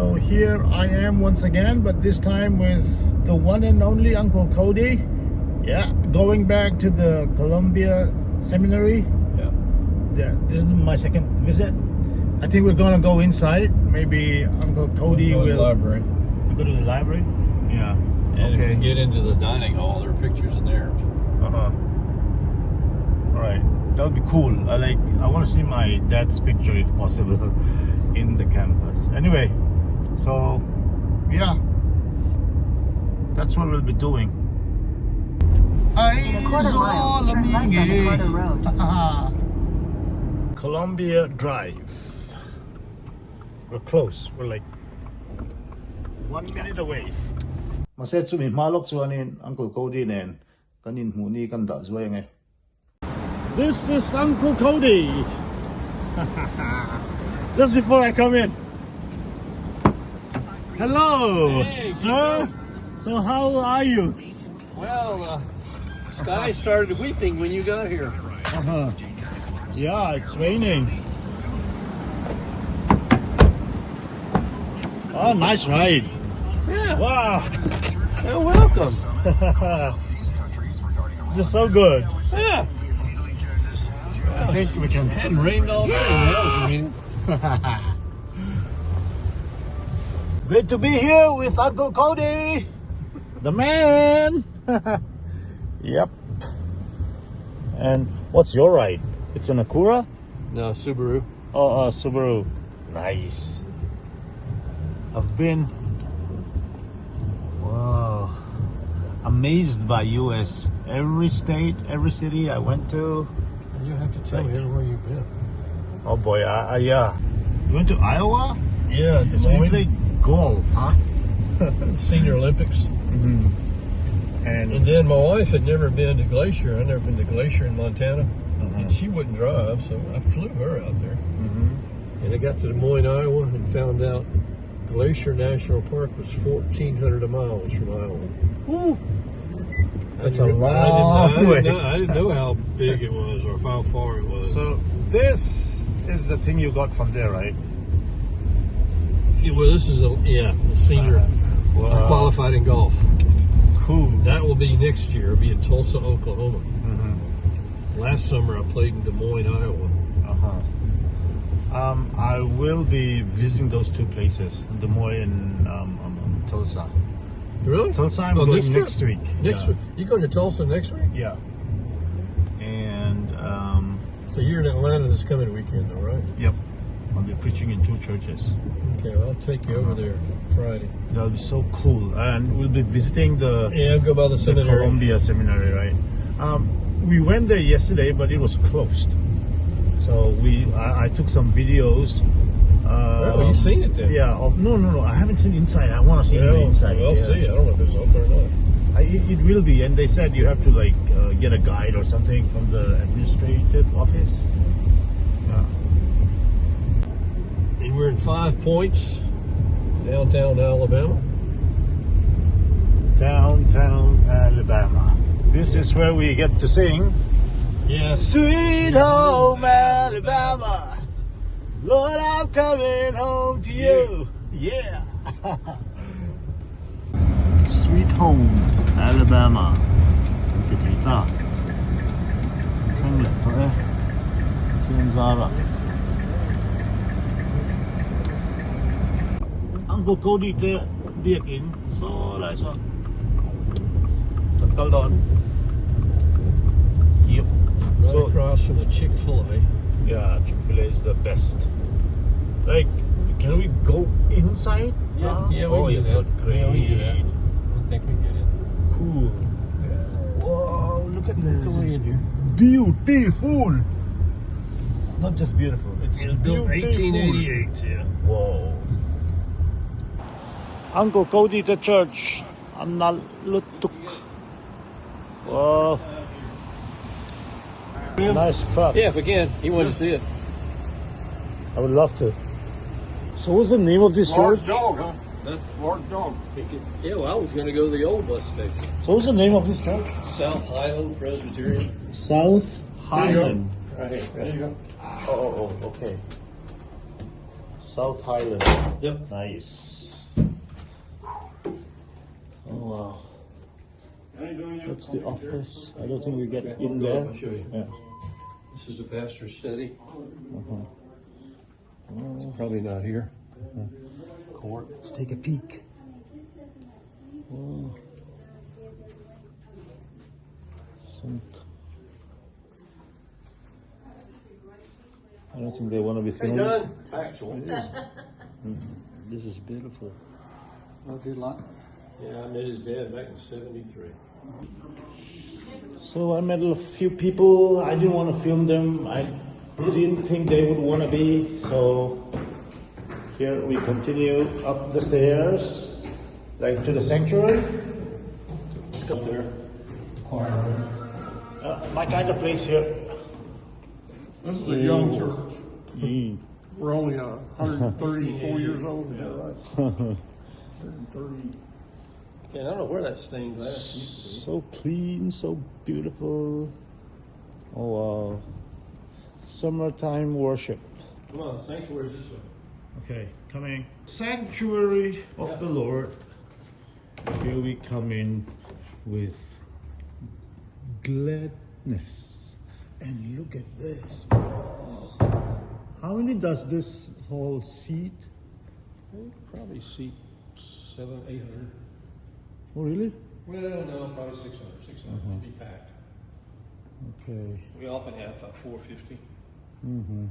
So here I am once again, but this time with the one and only Uncle Cody. Yeah, going back to the Columbia Seminary. Yeah, this is my second visit. I think we're gonna go inside. Maybe Uncle Cody will. To the library. We go to the library. Yeah. And okay. if you get into the dining hall, there are pictures in there. All right, that would be cool. I want to see my dad's picture if possible in the campus. Anyway, so yeah, that's what we'll be doing. In a quarter mile, turn left on the Carter Road. Columbia Drive. We're close. We're like 1 minute away. Maset sumi malok suanin Uncle Cody nen kanin huni kan da zuwa ngay. This is Uncle Cody. Just before I come in. Hello, Hey, sir. So how are you? Well, sky started weeping when you got here. Yeah, it's raining. Oh, nice ride. Yeah. Wow. You're welcome. This is so good. Yeah. I think we can. It hadn't rained all day. That was raining. Great to be here with Uncle Cody, the man. Yep. And what's your ride? It's an Acura? No, Subaru. Oh, Subaru. Nice. I've been, wow, amazed by US. Every state, every city I went to. You have to tell me everywhere you've been. Oh boy, yeah. You went to Iowa? Yeah, So you played golf, huh? Senior Olympics. Mm-hmm. And then my wife had never been to Glacier. I'd never been to Glacier in Montana. And she wouldn't drive, so I flew her out there. And I got to Des Moines, Iowa, and found out Glacier National Park was 1,400 miles from Iowa. Ooh. That's a I long way. I didn't know how big it was or how far it was. So this is the thing you got from there, right? Yeah, well, this is a senior. I qualified in golf. Cool. That will be next year. It'll be in Tulsa, Oklahoma. Last summer I played in Des Moines, Iowa. I will be visiting those two places, Des Moines and Tulsa. Really? Tulsa I'm going next week. Next week. You going to Tulsa next week? Yeah. And So you're in Atlanta this coming weekend, though, right? yep, I'll be preaching in two churches. Okay, well, I'll take you over there Friday. That'll be so cool. And we'll be visiting the Go by the seminary. Columbia Seminary, right? We went there yesterday, but it was closed. So I took some videos. Well, you've seen it then. Yeah. No. I haven't seen inside. I want to see the inside. We'll see. I don't know if it's open or not. It will be, and they said you have to get a guide or something from the administrative office. Yeah. And we're in 5 Points, downtown Alabama. Downtown Alabama. This is where we get to sing. Yeah. Sweet home Alabama, Lord, I'm coming home to you. Yeah. Sweet home Alabama. Kita. Sanglet to eh. Zara. Uncle Cody te diak in. So lại so. Hold on. Yep. Right So across from the Chick-fil-A. yeah, Chick-fil-A is the best. Can we go inside? Yeah, we oh, can do you that. got great. Yeah, we can do that. I think we can get in. Cool. Whoa, look at this. Go in here. Beautiful. It's not just beautiful. It's Built 1888, yeah. Whoa. Uncle Cody to church. Analutuk. Whoa. Nice truck. Yeah, if we can. He wanted to see it. I would love to. So what's the name of this church? Dog, huh? That's large dog. Yeah, well, I was going to go to the old bus station. So what's the name of this church? South Highland Presbyterian. South Highland. Right here. There you go. Oh, okay. South Highland. Yep. Nice. Oh wow. That's the office. I don't think we get in there. I'll show you. Yeah. This is the pastor's study. Oh, Probably not here. Court. let's take a peek. Oh. I don't think they want to be Hey, filmed. John. Factual. This is beautiful. Yeah, I met his dad back in '73. So I met a few people. I didn't want to film them. I didn't think they would want to be. So here we continue up the stairs, like to the sanctuary. Let's go there. My kind of place here. This is a young church. We're only 134 years old, is that right? 130. Yeah, I don't know where that stained glass used to be. So clean, so beautiful. Oh wow. Summertime worship. Come on, the sanctuary's this way. Okay, coming. Sanctuary of the Lord. Here we come in with gladness. And look at this. Wow. How many does this hall seat? Probably seat 700, 800. Oh really? Well, no, probably 600. 600 be packed. Okay. We often have 450. Mm-hmm.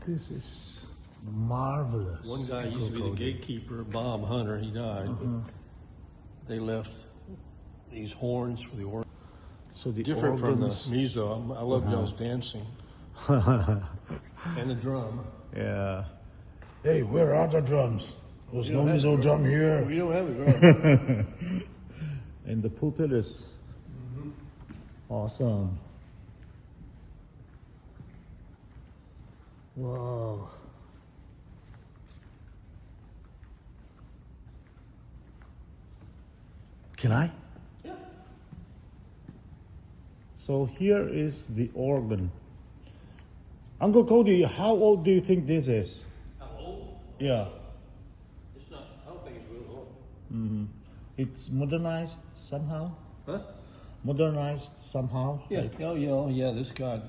This is marvelous. One guy used to be the gatekeeper, Bob Hunter. He died. They left these horns for the organ. So the Different from the organs. mizo. I love y'all's dancing. And the drum. Yeah. Hey, where are the drums? There's no mizo drum here. We don't have a drum. And the pulpit is awesome. Wow. Can I? Yeah. So here is the organ. Uncle Cody, how old do you think this is? How old? Yeah. It's not. I don't think it's real old. Mm-hmm. It's modernized somehow? Huh? Modernized somehow? Yeah. Like- Yeah. This guy,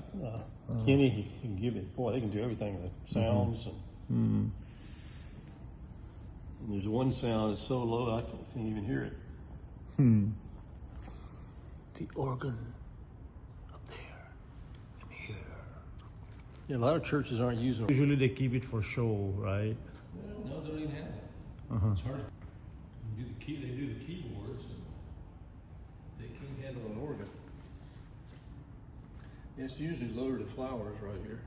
Kenny, he can give it. Boy, they can do everything. The sounds and there's one sound that's so low I can't even hear it. The organ up there and here. Yeah, a lot of churches aren't using it. Usually they keep it for show, right? No, they don't even have it. It's hard. They do the keyboards, and they can't handle an organ. It's usually loaded with flowers right here.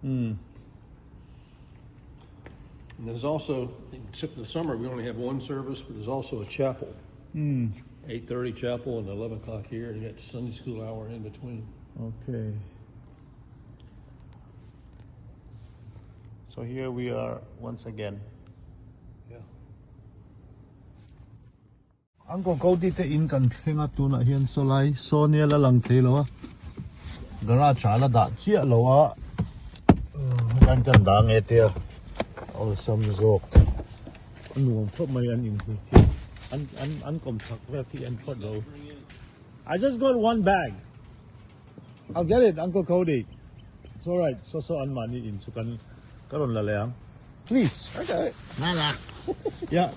And there's also, except in the summer, we only have one service, but there's also a chapel. 8:30 chapel and 11 o'clock here, and you got Sunday school hour in between. Okay. So here we are once again. Yeah. Uncle Cody te in kan thenga tu na hian solai sonia la lang the lo garage ala da chia lo a kan da nge te all some zok nu phop mai an in thi an kom sak ve thi an phot lo. I just got one bag. I'll get it, Uncle Cody. It's all right. So an money in sukan karon la leang. Please. Okay. Nala. Yeah,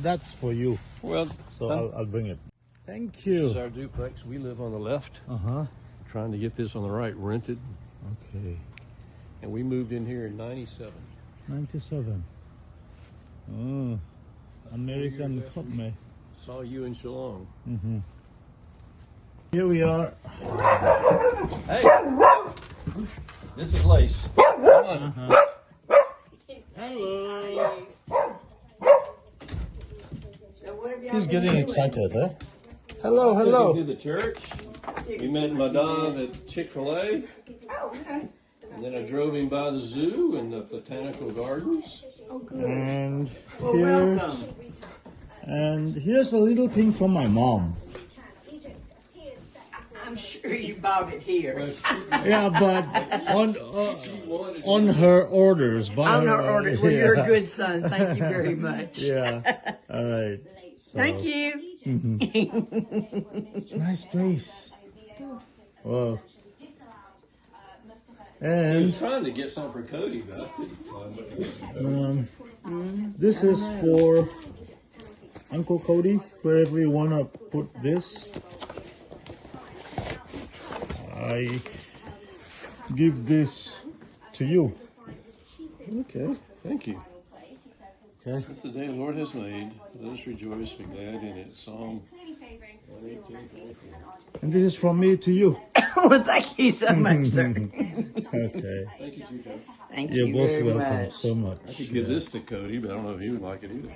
that's for you. Well, So I'll bring it. Thank this you. is our duplex. We live on the left, Uh-huh. trying to get this on the right rented. Okay. And we moved in here in 97. 97. Oh, American Cup, man. Saw you in Shillong. Mm-hmm. Here we are. Hey! This is Lace. Come on. Hello. He's getting excited, eh? Hello, hello. To the church. We met Madame at Chick-fil-A. And then I drove him by the zoo and the botanical gardens. And Well, here's welcome. And here's a little thing from my mom. I'm sure you bought it here. Yeah, but on her orders. By On our order. Well, you're a yeah. good son. Thank you very much. Yeah. All right. So, Thank you. nice place. Wow. He was And trying to get some for Cody, but I couldn't find it. this is for Uncle Cody, wherever you want to put this. I give this to you. Okay, thank you. Okay. That's the day the Lord has made. Let us rejoice, be glad in it. Psalm 118. And this is from me to you. Well, thank you so much, sir. Okay. Thank you, Chico. Thank You're you both very welcome much. so much. I could give this to Cody, but I don't know if he would like it either.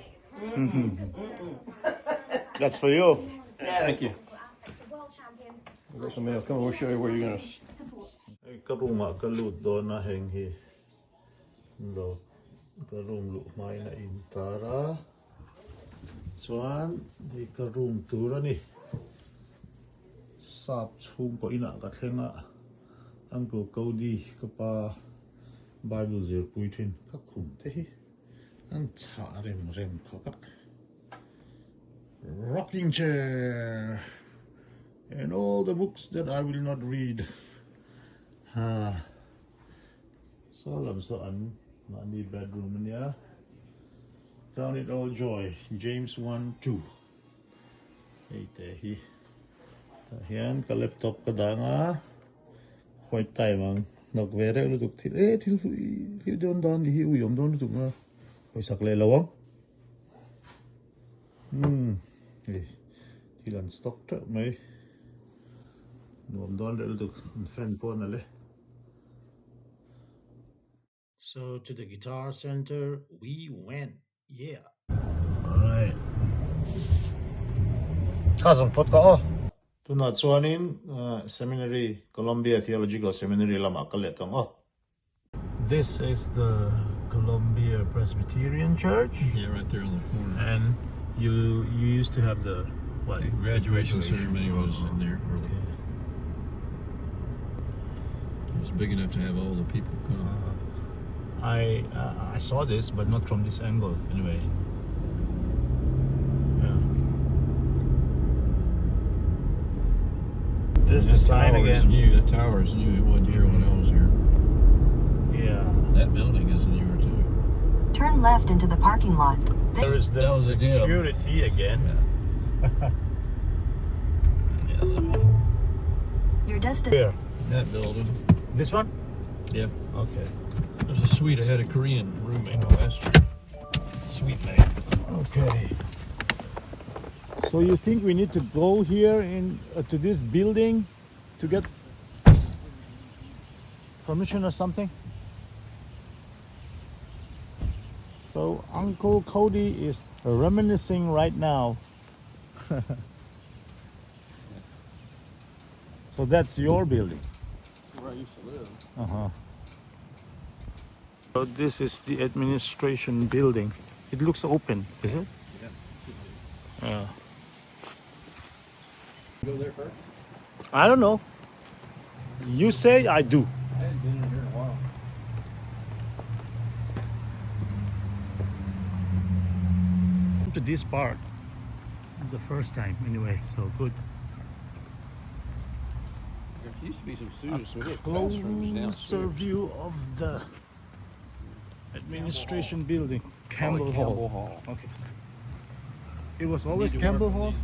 That's for you. Thank you. We've got some mail. Come on, we'll show you where you're going to. ไอ้กระรุงอ่ะกระลุดโดนนะเฮงฮีเรากระรุงลุไม้นะอินตาระส่วนไอ้กระรุงตัวนี่สับชุมปอินะกัดเข่งอ่ะอังกูเกาดีกับปาบาดูเสือปุยทินก็ขุมเท่อันชาเร็มเขากับ rocking chair and all the books that I will not read. Salam saan mani bedroom niya. Count it all joy. James 1:2. Hey tehi. Tahian ka laptop ka da nga. Khoi tai mang nok vere lu tuk thil thil don don hi uyom don lu tuk na. Khoi sak le lawang. Thilan stock ta mai. Nuam don le lu tuk fan pon na le. So to the guitar center we went. Yeah. All right. Kazang pot ka oh. Tunat suanin seminary, Columbia Theological Seminary lama kaletong oh. This is the Columbia Presbyterian Church, Yeah, right there on the corner. and you used to have the what? The graduation ceremony was in there. Okay. It was big enough to have all the people come. I saw this, but not from this angle. Anyway. Yeah. There's the sign tower is again. new. That tower is new. It wasn't here when I was here. Yeah. That building is newer too. Turn left into the parking lot. There is the That was a deal. security again. Yeah, Your destination. Where? that building. This one? Yeah. Okay. There's a suite. I had a Korean roommate last year. Sweet man. Okay. So you think we need to go here in to this building to get permission or something? So Uncle Cody is reminiscing right now. So that's your building. Where I used to live. Uh-huh. So this is the administration building. It looks open, is it? Yeah. Go there first. I don't know. You say, I do. I hadn't been in here in a while. To this part, the first time anyway. So good. There used to be some students. We had classrooms Closer downstairs. view of the administration building, Campbell Hall. Okay. It was always Need to Campbell work Hall.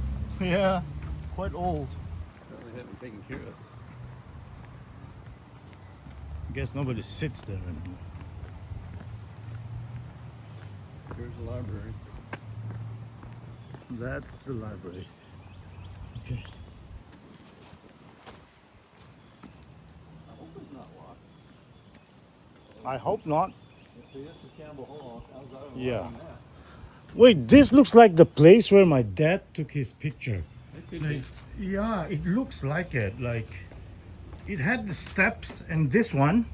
with Yeah, quite old. Apparently haven't taken care of. Guess nobody sits there anymore. Here's the library. That's the library. Okay. I hope it's not locked. I hope not. See, this is Campbell Hall. I was out on Yeah. that. Wait, this looks like the place where my dad took his picture. It could be. Yeah, it looks like it. Like it had the steps, and this one,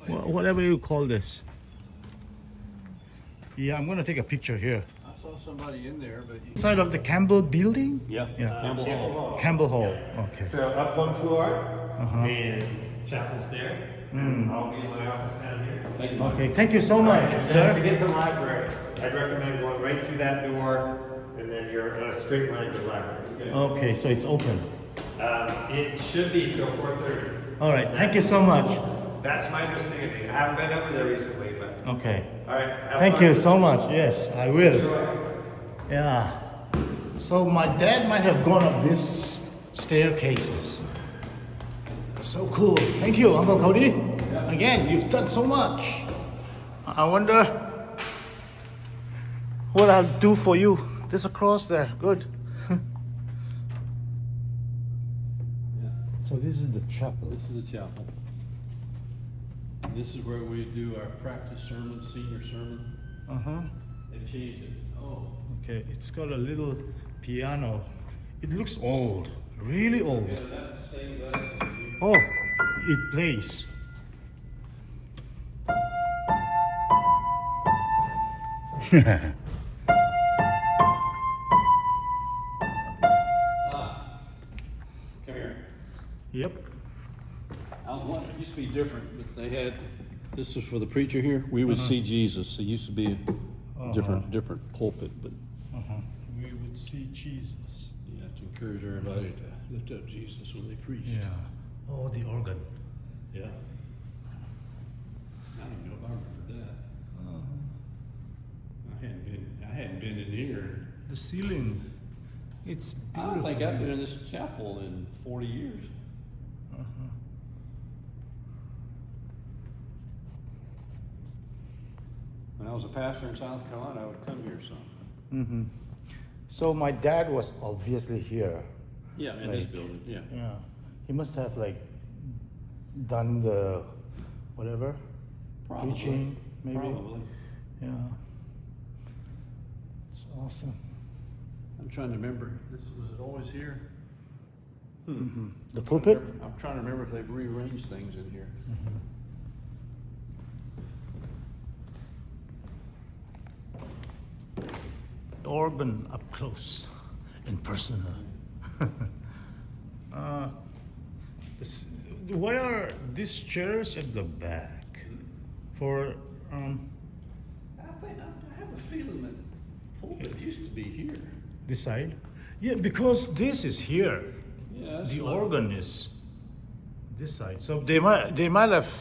whatever you call this. Yeah, I'm gonna take a picture here. I saw saw somebody in there, but Inside of the Campbell building? yeah, Yeah. Campbell Hall. Campbell Hall. Okay. So up one floor, Uh-huh. and chapel's there. And I'll be in my office down here. Thank you, Mike. Okay, thank you so much, And then to sir. get to the library, I'd recommend going right through that door, and then you're on a straight line to the library. Okay, so it's open. It should be till 4:30. All right, thank you so much. That's my understanding. I haven't been over there recently, but Okay. all right. have Thank fun. you so much. Yes, I will. Enjoy. Yeah. So my dad might have gone up these staircases. So cool. Thank you, Uncle Cody. Again, you've done so much. I wonder what I'll do for you. There's a cross there. Good. So this is the chapel. This is the chapel. This is where we do our practice sermon, senior sermon. Uh-huh. They've changed it. Oh, Okay, it's got a little piano. It looks old. Really old. yeah, that stained glass is new. Oh, it plays. Come here. Yep. I was wondering, it used to be different. If they had, this is for the preacher here, we would see Jesus. It used to be a different pulpit, but We would see Jesus. you have to encourage everybody to lift up Jesus when they preach. Yeah. Oh, the organ. Yeah. I don't know if I remember that. I hadn't been in here. The ceiling. It's I beautiful. don't think I've been in this chapel in 40 years. When I was a pastor in South Carolina, I would come here some. So my dad was obviously here. Yeah, in this building, yeah. Yeah. He must have like done the whatever. Probably. Preaching, maybe. Probably. Yeah. It's awesome. I'm trying to remember, was it always here? The pulpit? I'm trying to remember if they've rearranged things in here. The organ up close and personal. Why are these chairs at the back? For I have a feeling that pulpit used to be here. this side? Yeah, because this is here. Yeah, that's The what- organ is this side. So they might have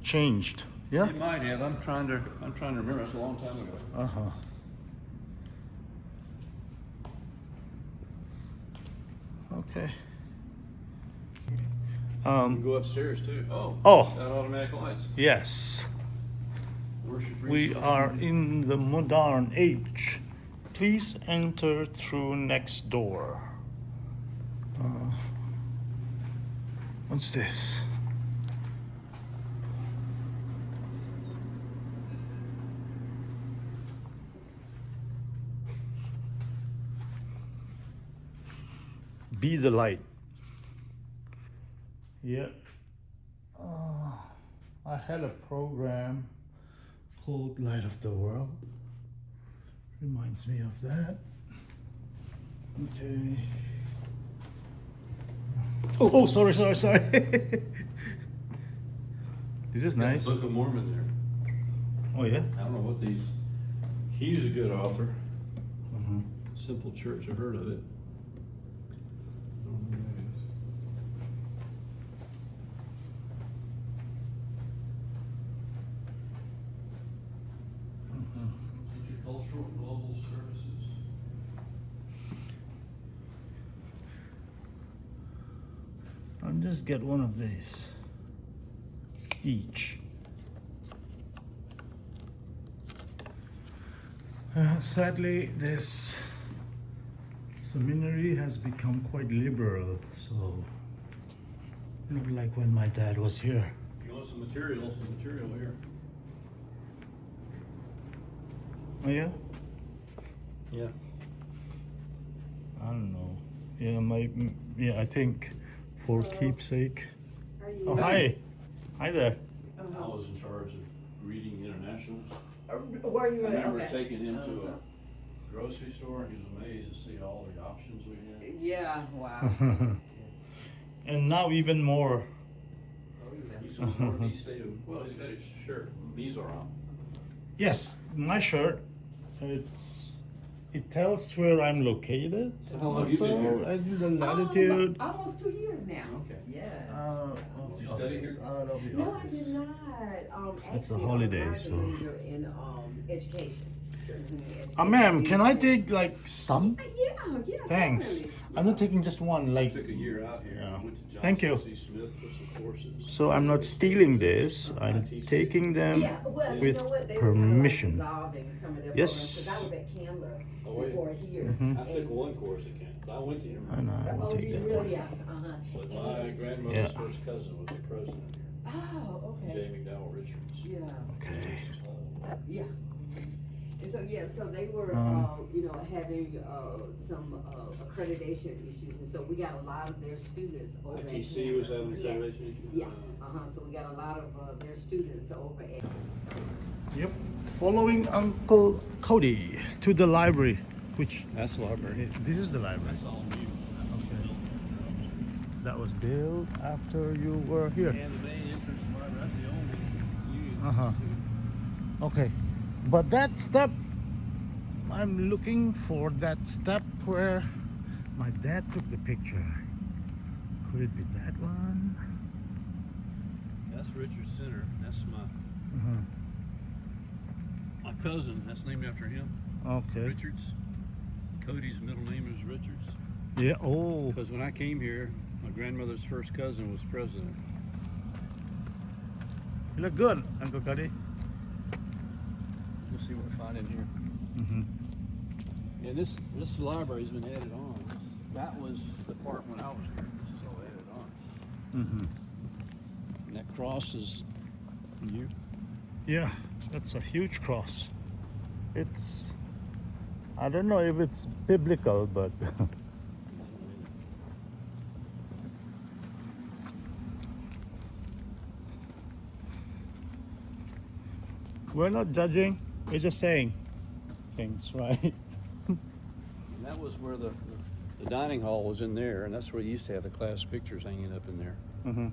changed. Yeah? They might have. I'm trying to remember. That's a long time ago. Uh-huh. Okay. You can go upstairs too. Oh. Got automatic lights. Yes. Worship We resource. are in the modern age. Please enter through next door. What's this? Be the light. Yeah. I had a program called Light of the World. Reminds me of that. Okay. Oh, sorry. This is nice. Book of Mormon there. Oh, yeah? I don't know what these. He's a good author. Simple Church. I've heard of it. I don't know what it is. Intercultural Global Services. I'll just get one of these. Each. Sadly, this seminary has become quite liberal, so not like when my dad was here. You want some material here. Oh yeah? Yeah. I don't know. Yeah, I think for keepsake. Are you? Oh, hi. Hi there. I was in charge of reading internationals. Where are you I at? remember Okay. taking him to a grocery store, and he was amazed to see all the options we had. Yeah, wow. And now even more. He's from the northeast state of, well, he's got his shirt, Mizoram. Yes, my shirt. It tells where I'm located. So how long have you been here? I do the latitude. Almost 2 years now. Okay. Yeah. Out of the Study office. here? Out of the No, I office. did not. It's a Actually, holiday, I'm a so. major in education. Ma'am, can I take like some? Yeah. Thanks. Definitely. I'm not taking just one. Like, Took a year out here. Yeah. Went to Johnson Thank you. C. Smith for some courses. so I'm not stealing this. I'm taking them Yeah, well, with you know what? They permission. were kind of like dissolving some of their Yes. programs, because I was at Candler Oh, yeah. before here. Mhm. I took one course at Camp. I went to him. And I will Oh, take you that really? one. Yeah. But my grandmother's Yeah. first cousin was the president here, Oh, J. okay. McDowell Richards. Yeah. Okay. Yeah. And so, so they were, having some accreditation issues, and so we got a lot of their students over at ITC was having Yes. accreditation issues? Yeah, so we got a lot of their students over at. Yep. Following Uncle Cody to the library, which That's the library. this is the library. That's all new. Okay. That was built after you were here. And the main entrance library, that's the only used. Uh-huh. Okay. But that step, I'm looking for that step where my dad took the picture. Could it be that one? That's Richard Center. That's Uh-huh. my cousin. That's named after him. Okay. Richards. Cody's middle name is Richards. Yeah. Oh. Because when I came here, my grandmother's first cousin was president. You look good, Uncle Cody. Let's see what we find in here. Mm-hmm. And this library's been added on. That was the part when I was here. This is all added on. Mm-hmm. And that cross is you. Yeah, that's a huge cross. It's, I don't know if it's biblical, but we're not judging, we're just saying things, right? And that was where the dining hall was in there, and that's where you used to have the class pictures hanging up in there. Mm-hmm.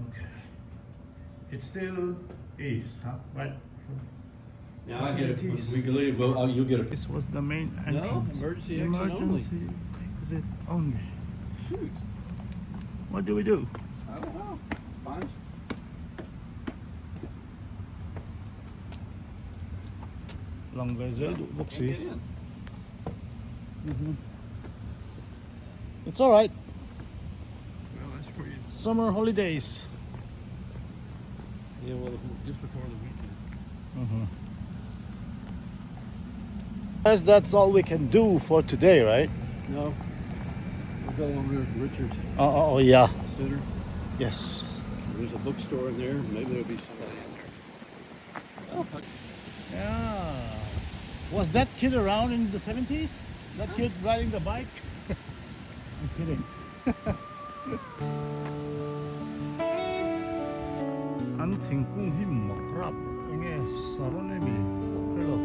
Okay. It still is, huh? Right? Now I get it. We can leave. Well, you'll get a. This was the main entrance. emergency exit Emergency exit only. Shoot. What do we do? I don't know. Fine. Langweiser, Can't boxy. get in. It's all right. Well, that's where you. Summer holidays. Yeah, well, just before the weekend. Guess that's all we can do for today, right? No. We'll go over to Richard's Oh, yeah. Center. Yes. There's a bookstore in there. Maybe there'll be somebody in there. Yeah. Was that kid around in the 70s? That kid riding the bike? I'm kidding. Anting kung him makrap. Inge sarone mi. Hello.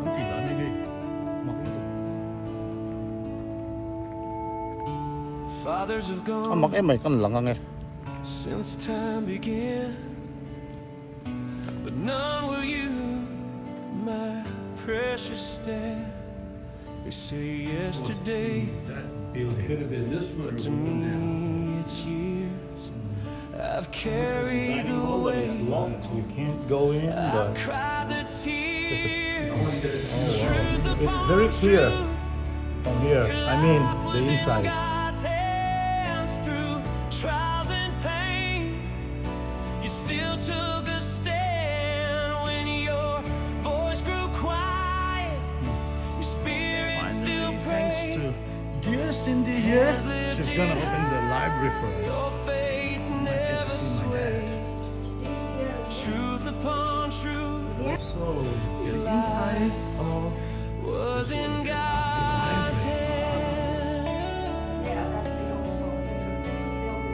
Anti dani gay. Makuto. Fathers have Ah, gone makemay kan lang ang eh. since time began, but none will you, my precious dad. They say yesterday, That Could building. have been this one or to one down. me it's years I've carried the It's weight, locked. You can't go in. I've But cried the tears, it's very clear from here. I mean, the inside. God's hands through trials and pain. You still took a stand when your voice grew quiet. Your spirit still Finally, thanks prayed. to dear Cindy here, she's gonna open the library for us. Your faith never see my dad. swayed. Truth upon truth Also, the inside of was in God's hand. Yeah, that's the old one. This was built in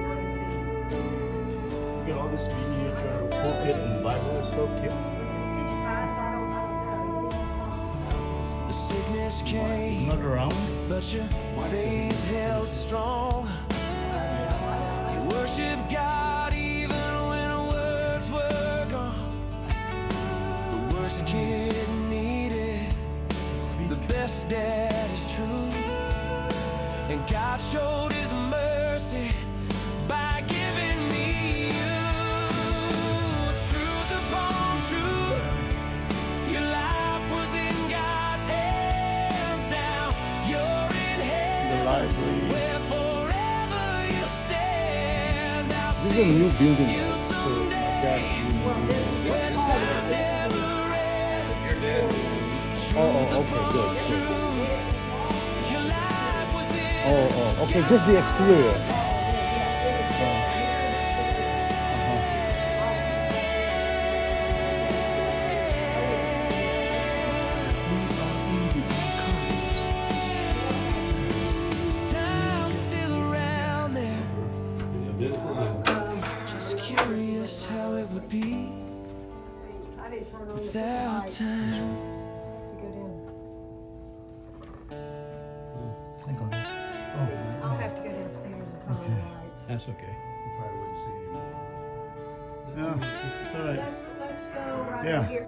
19. look at all this miniature pulpit and Bible so cute. The sickness came, Not around. but your faith held strong. You worship God even when words were gone. The worst kid needed the best dad is true. And God showed his mercy by giving me you. Truth upon truth, your life was in God's hands. Now you're in heaven, library. where forever you stand. I'll This is a see new building. you someday, when time never ends. Oh, okay, good. Your life was in Oh, okay, just the exterior. time still around there. Just curious how it would be without time. I'll have to go downstairs and turn on the lights. That's okay. Yeah, it's all right. Let's go right Yeah. over here.